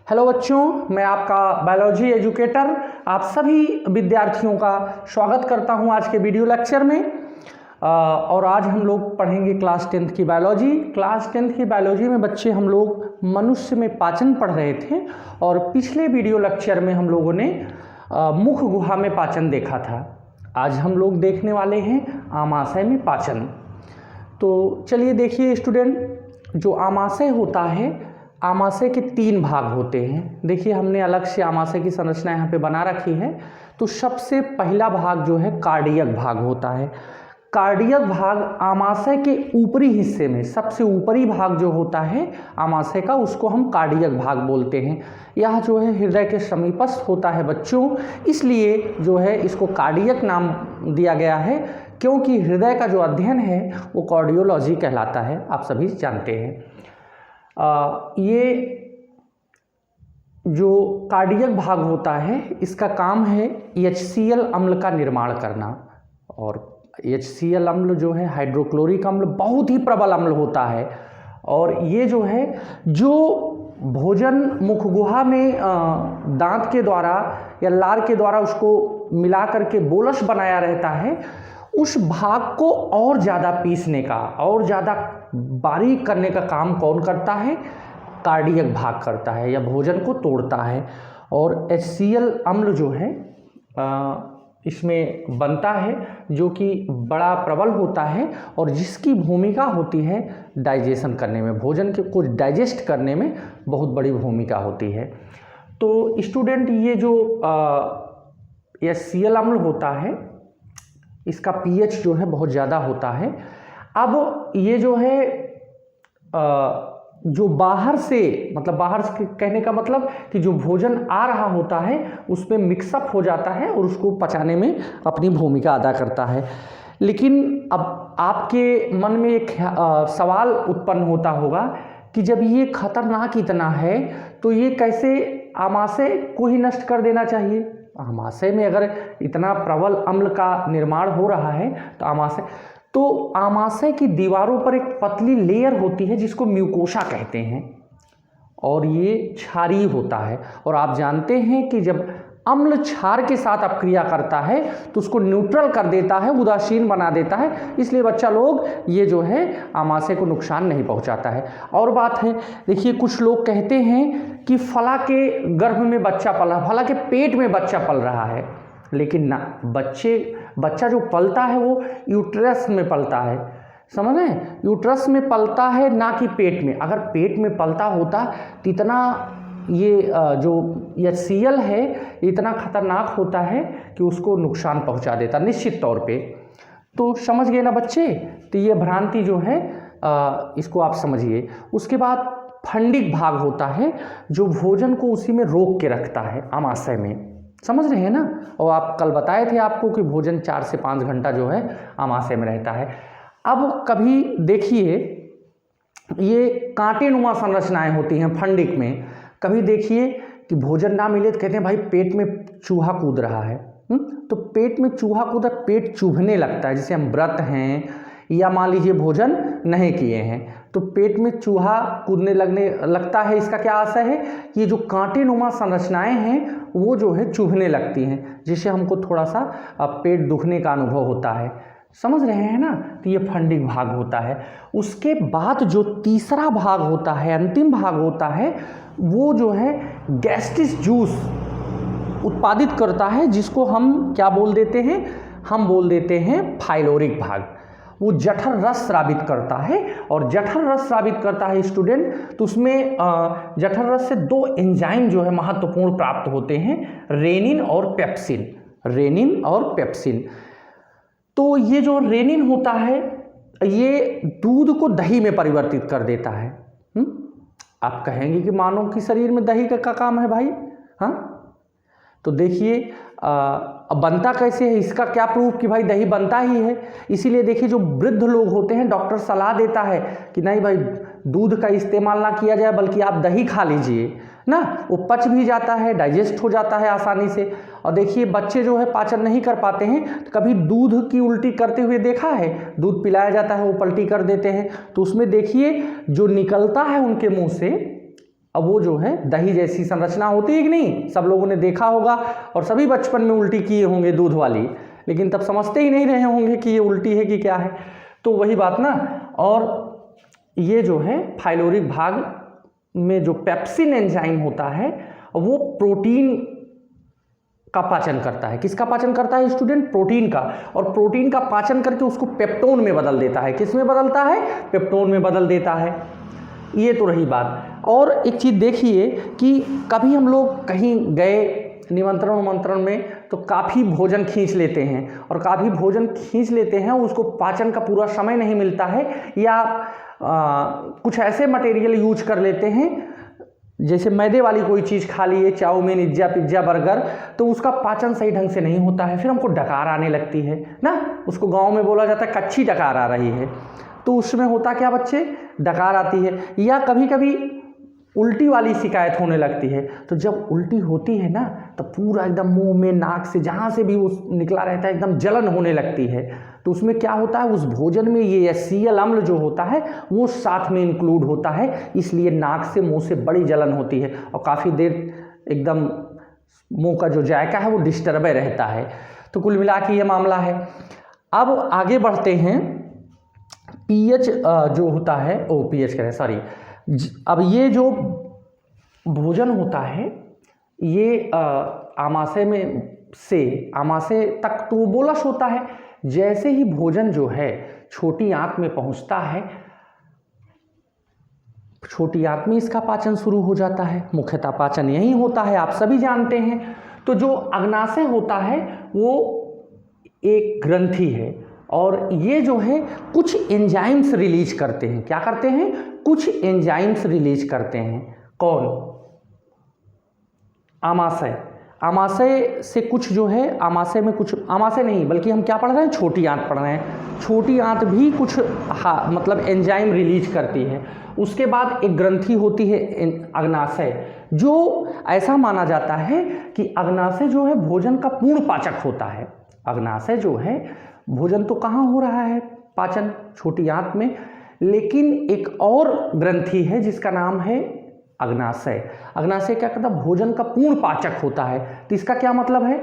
Hello बच्चों, मैं आपका बायोलॉजी एजुकेटर आप सभी विद्यार्थियों का स्वागत करता हूं आज के वीडियो लेक्चर में। और आज हम लोग पढ़ेंगे क्लास 10th की बायोलॉजी। क्लास 10th की बायोलॉजी में बच्चे हम लोग मनुष्य में पाचन पढ़ रहे थे और पिछले वीडियो लेक्चर में हम लोगों ने मुख गुहा में पाचन देखा था। आज हम लोग देखने वाले हैं आमाशय में पाचन। तो चलिए देखिए स्टूडेंट, जो आमाशय होता है, आमाशय के 3 भाग होते हैं। देखिए हमने अलग से आमाशय की संरचना यहाँ पे बना रखी है। तो सबसे पहला भाग जो है कार्डियक भाग होता है। कार्डियक भाग आमाशय के ऊपरी हिस्से में, सबसे ऊपरी भाग जो होता है आमाशय का, उसको हम कार्डियक भाग बोलते हैं। यह जो है हृदय के समीपस्थ होता है बच्चों, इसलिए जो है इसको कार्डियक नाम दिया गया है, क्योंकि हृदय का जो अध्ययन है वो कार्डियोलॉजी कहलाता है, आप सभी जानते हैं। ये जो कार्डियक भाग होता है इसका काम है HCl अम्ल का निर्माण करना। और HCl अम्ल जो है हाइड्रोक्लोरिक अम्ल बहुत ही प्रबल अम्ल होता है। और ये जो है, जो भोजन मुख गुहा में दांत के द्वारा या लार के द्वारा उसको मिला करके बोलस बनाया रहता है, उस भाग को और ज़्यादा पीसने का और ज़्यादा बारीक करने का काम कौन करता है? कार्डियक भाग करता है, या भोजन को तोड़ता है। और HCl अम्ल जो है इसमें बनता है, जो कि बड़ा प्रबल होता है और जिसकी भूमिका होती है डाइजेशन करने में, भोजन के कुछ डाइजेस्ट करने में बहुत बड़ी भूमिका होती है। तो स्टूडेंट, ये जो HCl अम्ल होता है इसका pH जो है बहुत ज़्यादा होता है। अब ये जो है जो बाहर से, मतलब बाहर से कहने का मतलब कि जो भोजन आ रहा होता है उसमें मिक्सअप हो जाता है और उसको पचाने में अपनी भूमिका अदा करता है। लेकिन अब आपके मन में एक सवाल उत्पन्न होता होगा कि जब ये खतरनाक इतना है तो ये कैसे आमाशय को ही नष्ट कर देना चाहिए? आमाशय में अगर इतना प्रबल अम्ल का निर्माण हो रहा है तो आमाशय की दीवारों पर एक पतली लेयर होती है जिसको म्यूकोसा कहते हैं, और ये क्षारीय होता है। और आप जानते हैं कि जब अम्ल क्षार के साथ अपक्रिया करता है तो उसको न्यूट्रल कर देता है, उदासीन बना देता है, इसलिए बच्चा लोग ये जो है आमाशय को नुकसान नहीं पहुंचाता है। और बात है, देखिए कुछ लोग कहते हैं कि फला के गर्भ में बच्चा पल रहा, फला के पेट में बच्चा पल रहा है, लेकिन ना, बच्चा जो पलता है वो यूट्रस में पलता है, समझ रहे हैं? यूट्रस में पलता है, ना कि पेट में। अगर पेट में पलता होता तो इतना ये जो HCl है इतना खतरनाक होता है कि उसको नुकसान पहुंचा देता निश्चित तौर पे। तो समझ गए ना बच्चे? तो ये भ्रांति जो है इसको आप समझिए। उसके बाद फंडिक भाग होता है जो भोजन को उसी में रोक के रखता है आमाशय में, समझ रहे हैं ना? और आप कल बताए थे आपको कि भोजन 4 से 5 घंटा जो है आमाशय में रहता है। अब कभी देखिए, ये कांटेनुमा संरचनाएं होती हैं फंडिक में। कभी देखिए कि भोजन ना मिले तो कहते हैं भाई पेट में चूहा कूद रहा है। तो पेट में चूहा कूदा, पेट चुभने लगता है, जैसे हम व्रत हैं या मान लीजिए भोजन नहीं किए हैं तो पेट में चूहा कूदने लगता है। इसका क्या आशय है? ये जो कांटेनुमा संरचनाएं हैं वो जो है चुभने लगती हैं, जिससे हमको थोड़ा सा पेट दुखने का अनुभव होता है, समझ रहे हैं ना? तो ये फंडिक भाग होता है। उसके बाद जो तीसरा भाग होता है, अंतिम भाग होता है, वो जो है गैस्ट्रिक जूस उत्पादित करता है, जिसको हम क्या बोल देते हैं? हम बोल देते हैं फाइलोरिक भाग। वो जठर रस स्रावित करता है, और जठर रस स्रावित करता है स्टूडेंट, तो उसमें जठर रस से 2 एंजाइम जो है महत्वपूर्ण प्राप्त होते हैं, रेनिन और पेप्सिन। रेनिन और पेप्सिन। तो ये जो रेनिन होता है ये दूध को दही में परिवर्तित कर देता है। आप कहेंगे कि मानव के शरीर में दही का काम है भाई? हाँ, तो देखिए अब बनता कैसे है, इसका क्या प्रूफ कि भाई दही बनता ही है? इसीलिए देखिए जो वृद्ध लोग होते हैं, डॉक्टर सलाह देता है कि नहीं भाई दूध का इस्तेमाल ना किया जाए, बल्कि आप दही खा लीजिए ना, वो पच भी जाता है, डाइजेस्ट हो जाता है आसानी से। और देखिए बच्चे जो है पाचन नहीं कर पाते हैं, तो कभी दूध की उल्टी करते हुए देखा है? दूध पिलाया जाता है वो पलटी कर देते हैं, तो उसमें देखिए जो निकलता है उनके मुंह से अब वो जो है दही जैसी संरचना होती है कि नहीं, सब लोगों ने देखा होगा और सभी बचपन में उल्टी किए होंगे दूध वाली, लेकिन तब समझते ही नहीं रहे होंगे कि ये उल्टी है कि क्या है। तो वही बात ना। और ये जो है फाइलोरिक भाग में जो पेप्सिन एंजाइम होता है वो प्रोटीन का पाचन करता है। किसका पाचन करता है स्टूडेंट? प्रोटीन का। और प्रोटीन का पाचन करके उसको पेप्टोन में बदल देता है। किस में बदलता है? पेप्टोन में बदल देता है। ये तो रही बात। और एक चीज़ देखिए कि कभी हम लोग कहीं गए निमंत्रण में तो काफ़ी भोजन खींच लेते हैं, और काफ़ी भोजन खींच लेते हैं, उसको पाचन का पूरा समय नहीं मिलता है, या कुछ ऐसे मटेरियल यूज कर लेते हैं जैसे मैदे वाली कोई चीज़ खा लिए, चाउमीन, पिज्ज़ा, बर्गर, तो उसका पाचन सही ढंग से नहीं होता है, फिर हमको डकार आने लगती है ना। उसको गांव में बोला जाता है कच्ची डकार आ रही है। तो उसमें होता क्या बच्चे? डकार आती है। या कभी कभी उल्टी वाली शिकायत होने लगती है। तो जब उल्टी होती है ना तो पूरा एकदम मुंह में, नाक से, जहाँ से भी वो निकला रहता है एकदम जलन होने लगती है। तो उसमें क्या होता है? उस भोजन में ये HCl अम्ल जो होता है वो साथ में इंक्लूड होता है, इसलिए नाक से, मुंह से बड़ी जलन होती है और काफ़ी देर एकदम मुंह का जो जायका है वो डिस्टर्ब रहता है। तो कुल मिला के ये मामला है। अब आगे बढ़ते हैं। पीएच जो होता है, पीएच कह रहे हैं, सॉरी। अब ये जो भोजन होता है ये आमाशय में से आमाशय तक तो बोलस होता है। जैसे ही भोजन जो है छोटी आंत में पहुंचता है, छोटी आंत में इसका पाचन शुरू हो जाता है। मुख्यतः पाचन यही होता है, आप सभी जानते हैं। तो जो अग्नाशय होता है वो एक ग्रंथि है, और ये जो है कुछ एंजाइम्स रिलीज करते हैं। क्या करते हैं? कुछ एंजाइम्स रिलीज करते हैं। कौन? आमाशय। आमाशय से कुछ जो है, आमाशय में कुछ, आमाशय नहीं बल्कि हम क्या पढ़ रहे हैं? छोटी आंत पढ़ रहे हैं। छोटी आंत भी कुछ मतलब एंजाइम रिलीज करती है। उसके बाद एक ग्रंथि होती है अग्नाशय, जो ऐसा माना जाता है कि अग्नाशय जो है भोजन का पूर्ण पाचक होता है। अग्नाशय जो है भोजन तो कहाँ हो रहा है पाचन? छोटी आंत में। लेकिन एक और ग्रंथि है जिसका नाम है अग्नाशय। अग्नाशय क्या करता है? भोजन का पूर्ण पाचक होता है। तो इसका क्या मतलब है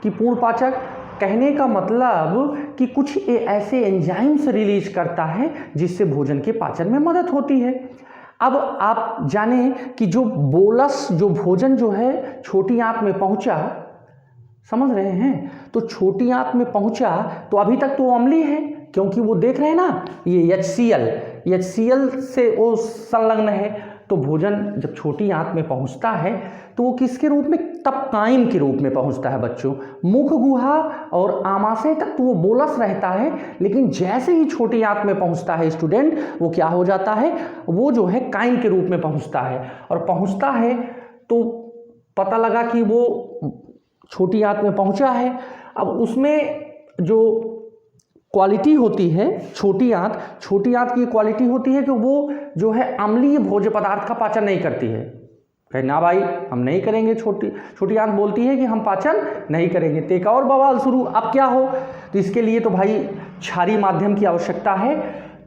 कि पूर्ण पाचक? कहने का मतलब कि कुछ ऐसे एंजाइम्स रिलीज करता है जिससे भोजन के पाचन में मदद होती है। अब आप जाने कि जो बोलस, जो भोजन जो है छोटी आंत में पहुंचा, समझ रहे हैं? तो छोटी आंत में पहुंचा तो अभी तक तो अम्लीय है, क्योंकि वो देख रहे हैं ना ये HCl से वो संलग्न है। तो भोजन जब छोटी आंत में पहुंचता है तो वो किसके रूप में? तब काइम के रूप में पहुंचता है बच्चों। मुख गुहा और आमाशय तक तो वो बोलस रहता है, लेकिन जैसे ही छोटी आंत में पहुंचता है स्टूडेंट, वो क्या हो जाता है? वो जो है काइम के रूप में पहुंचता है। और पहुंचता है तो पता लगा कि वो छोटी आंत में पहुंचा है। अब उसमें जो क्वालिटी होती है छोटी आंत की क्वालिटी होती है कि वो जो है अम्लीय भोज्य पदार्थ का पाचन नहीं करती है। कहे ना भाई हम नहीं करेंगे, छोटी आंत बोलती है कि हम पाचन नहीं करेंगे। तो एक और बवाल शुरू। अब क्या हो? तो इसके लिए तो भाई क्षारीय माध्यम की आवश्यकता है।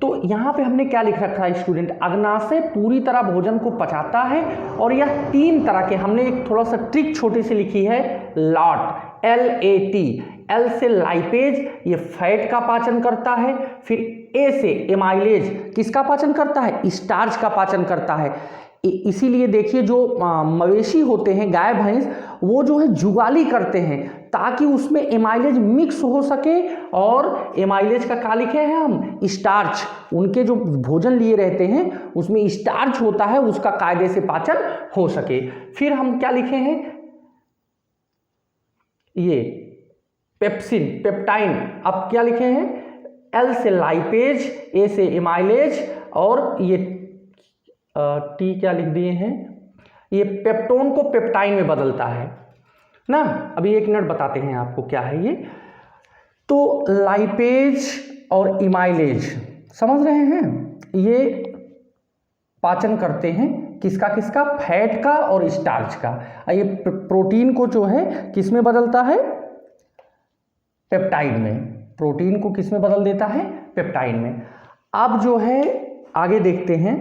तो यहाँ पे हमने क्या लिख रखा है स्टूडेंट? अग्नाशय पूरी तरह भोजन को पचाता है, और यह 3 तरह के, हमने एक थोड़ा सा ट्रिक छोटी सी लिखी है, LAT, LAT। L से लाइपेज, ये फैट का पाचन करता है। फिर A से एमाइलेज, किसका पाचन करता है? स्टार्च का पाचन करता है। इसीलिए देखिए जो मवेशी होते हैं, गाय भैंस, वो जो है जुगाली करते हैं ताकि उसमें एमाइलेज मिक्स हो सके। और एमाइलेज का क्या लिखे हैं हम? स्टार्च। उनके जो भोजन लिए रहते हैं उसमें स्टार्च होता है, उसका कायदे से पाचन हो सके। फिर हम क्या लिखे हैं? ये पेप्सिन, पेप्टाइन। अब क्या लिखे हैं? L से लाइपेज, A से एमाइलेज, और ये T क्या लिख दिए हैं? ये पेप्टोन को पेप्टाइन में बदलता है ना। अभी 1 मिनट बताते हैं आपको क्या है ये। तो लाइपेज और इमाइलेज, समझ रहे हैं? ये पाचन करते हैं किसका किसका? फैट का और स्टार्च का। ये प्रोटीन को जो है किस में बदलता है? पेप्टाइड में। प्रोटीन को किस में बदल देता है? पेप्टाइड में। अब जो है आगे देखते हैं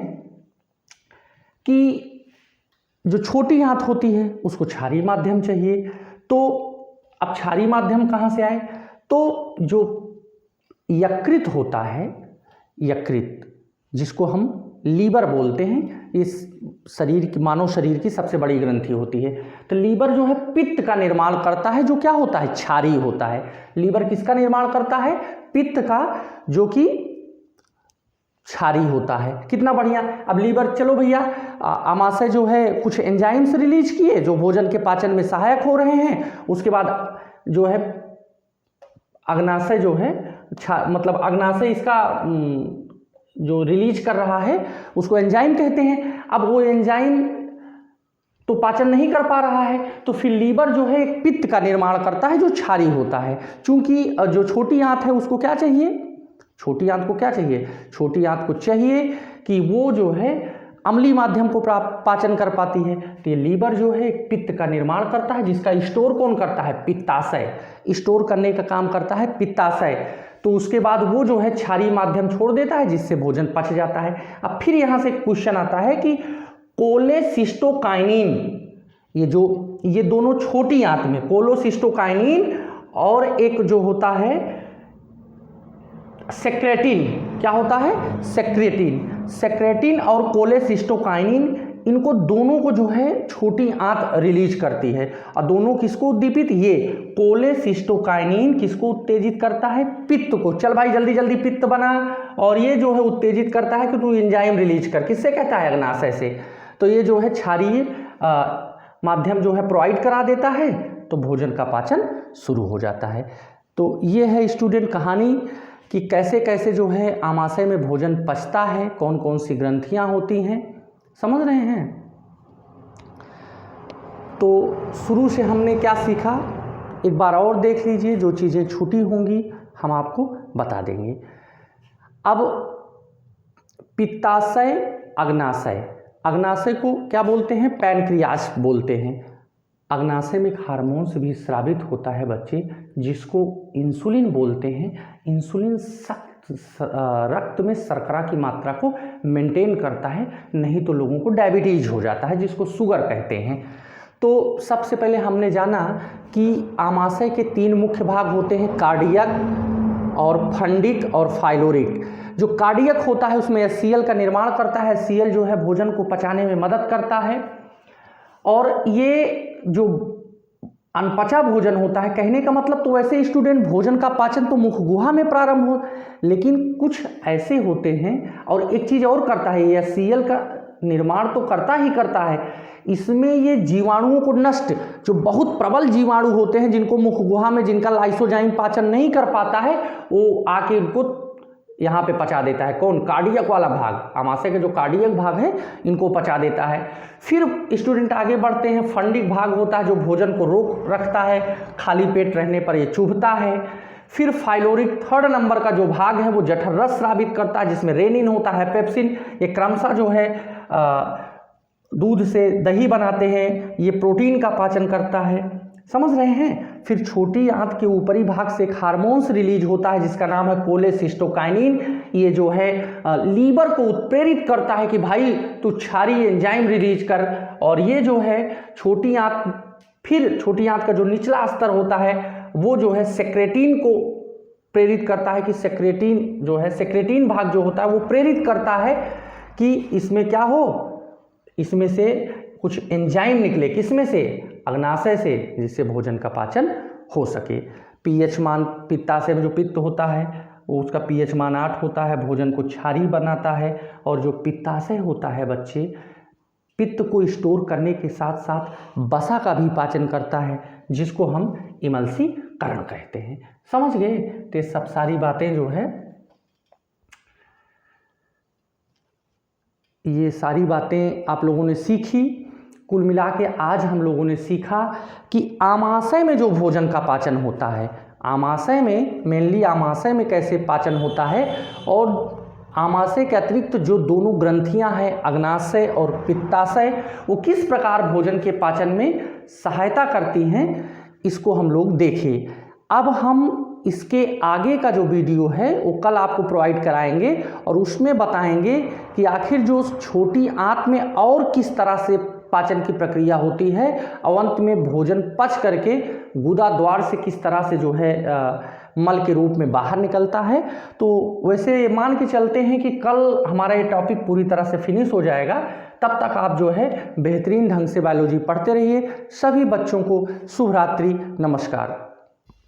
कि जो छोटी आंत होती है उसको क्षारीय माध्यम चाहिए। तो अब क्षारीय माध्यम कहाँ से आए? तो जो यकृत होता है, यकृत जिसको हम लीवर बोलते हैं, इस शरीर की, मानव शरीर की सबसे बड़ी ग्रंथि होती है। तो लीवर जो है पित्त का निर्माण करता है, जो क्या होता है? क्षारीय होता है। लीवर किसका निर्माण करता है? पित्त का, जो कि क्षारीय होता है। कितना बढ़िया। अब लीवर, चलो भैया, आमाशय जो है कुछ एंजाइम्स रिलीज किए जो भोजन के पाचन में सहायक हो रहे हैं। उसके बाद जो है अग्नाशय जो है, मतलब अग्नाशय इसका जो रिलीज कर रहा है उसको एंजाइम कहते हैं। अब वो एंजाइम तो पाचन नहीं कर पा रहा है, तो फिर लीवर जो है एक पित्त का निर्माण करता है जो क्षारीय होता है। चूंकि जो छोटी आंत है उसको क्या चाहिए? छोटी आंत को क्या चाहिए? छोटी आंत को चाहिए कि वो जो है अम्लीय माध्यम को पाचन कर पाती है। तो ये लीवर जो है एक पित्त का निर्माण करता है, जिसका स्टोर कौन करता है? पित्ताशय। स्टोर करने का काम करता है पित्ताशय। तो उसके बाद वो जो है क्षारीय माध्यम छोड़ देता है, जिससे भोजन पच जाता है। अब फिर यहाँ से क्वेश्चन आता है कि कोलेसिस्टोकाइनिन, ये दोनों छोटी आंत में कोलेसिस्टोकाइनिन और एक जो होता है सेक्रेटिन, क्या होता है? सेक्रेटिन और कोलेसिस्टोकाइनिन, इनको दोनों को जो है छोटी आंत रिलीज करती है। और दोनों किसको उद्दीपित? ये कोलेसिस्टोकाइनिन किसको उत्तेजित करता है? पित्त को। चल भाई जल्दी जल्दी पित्त बना। और ये जो है उत्तेजित करता है कि तू एंजाइम रिलीज कर। किससे कहता है? अग्नाशय से। तो ये जो है क्षारीय माध्यम जो है प्रोवाइड करा देता है, तो भोजन का पाचन शुरू हो जाता है। तो ये है स्टूडेंट कहानी कि कैसे कैसे जो है आमाशय में भोजन पचता है, कौन कौन सी ग्रंथियां होती हैं। समझ रहे हैं? तो शुरू से हमने क्या सीखा, एक बार और देख लीजिए, जो चीज़ें छूटी होंगी हम आपको बता देंगे। अब पित्ताशय, अग्नाशय। अग्नाशय को क्या बोलते हैं? पैनक्रियास बोलते हैं। अग्नाशय में एक हार्मोन्स भी स्रावित होता है बच्चे, जिसको इंसुलिन बोलते हैं। इंसुलिन रक्त में शर्करा की मात्रा को मेंटेन करता है, नहीं तो लोगों को डायबिटीज हो जाता है, जिसको शुगर कहते हैं। तो सबसे पहले हमने जाना कि आमाशय के 3 मुख्य भाग होते हैं, कार्डियक और फंडिक और फाइलोरिक। जो कार्डियक होता है उसमें HCl का निर्माण करता है। HCl जो है भोजन को पचाने में मदद करता है। और ये जो अनपचा भोजन होता है, कहने का मतलब तो वैसे स्टूडेंट भोजन का पाचन तो मुख गुहा में प्रारंभ हो, लेकिन कुछ ऐसे होते हैं। और एक चीज़ और करता है, ये HCl का निर्माण तो करता ही करता है, इसमें ये जीवाणुओं को नष्ट, जो बहुत प्रबल जीवाणु होते हैं जिनको मुख गुहा में, जिनका लाइसोजाइम पाचन नहीं कर पाता है, वो आके इनको यहाँ पे पचा देता है। कौन? कार्डियक वाला भाग। आमाशय के जो कार्डियक भाग है इनको पचा देता है। फिर स्टूडेंट आगे बढ़ते हैं, फंडिक भाग होता है जो भोजन को रोक रखता है, खाली पेट रहने पर ये चुभता है। फिर फाइलोरिक 3rd नंबर का जो भाग है वो जठर रस स्रावित करता है, जिसमें रेनिन होता है, पेप्सिन। ये क्रमशः जो है दूध से दही बनाते हैं, ये प्रोटीन का पाचन करता है। समझ रहे हैं? फिर छोटी आंत के ऊपरी भाग से एक हार्मोन्स रिलीज होता है जिसका नाम है कोलेसिस्टोकाइनिन। ये जो है लीवर को उत्प्रेरित करता है कि भाई तू क्षारीय एंजाइम रिलीज कर। और ये जो है छोटी आंत, फिर छोटी आंत का जो निचला स्तर होता है वो जो है सेक्रेटिन को प्रेरित करता है कि सेक्रेटिन जो है, सेक्रेटिन भाग जो होता है वो प्रेरित करता है कि इसमें क्या हो, इसमें से कुछ एंजाइम निकले। किसमें से? अग्नाशय से, जिससे भोजन का पाचन हो सके। पीएच मान, पित्ताशय में जो पित्त होता है वो उसका पीएच मान 8 होता है, भोजन को क्षारीय बनाता है। और जो पित्ताशय होता है बच्चे, पित्त को स्टोर करने के साथ साथ वसा का भी पाचन करता है, जिसको हम इमल्सीकरण कहते हैं। समझ गए? तो सब सारी बातें जो है, ये सारी बातें आप लोगों ने सीखी। कुल मिला के आज हम लोगों ने सीखा कि आमाशय में जो भोजन का पाचन होता है, आमाशय में, मेनली आमाशय में कैसे पाचन होता है, और आमाशय के अतिरिक्त जो दोनों ग्रंथियां हैं, अग्नाशय और पित्ताशय, वो किस प्रकार भोजन के पाचन में सहायता करती हैं, इसको हम लोग देखें। अब हम इसके आगे का जो वीडियो है वो कल आपको प्रोवाइड कराएंगे और उसमें बताएंगे कि आखिर जो छोटी आंत में और किस तरह से पाचन की प्रक्रिया होती है और अंत में भोजन पच करके गुदा द्वार से किस तरह से जो है मल के रूप में बाहर निकलता है। तो वैसे मान के चलते हैं कि कल हमारा ये टॉपिक पूरी तरह से फिनिश हो जाएगा। तब तक आप जो है बेहतरीन ढंग से बायोलॉजी पढ़ते रहिए। सभी बच्चों को शुभ रात्रि, नमस्कार।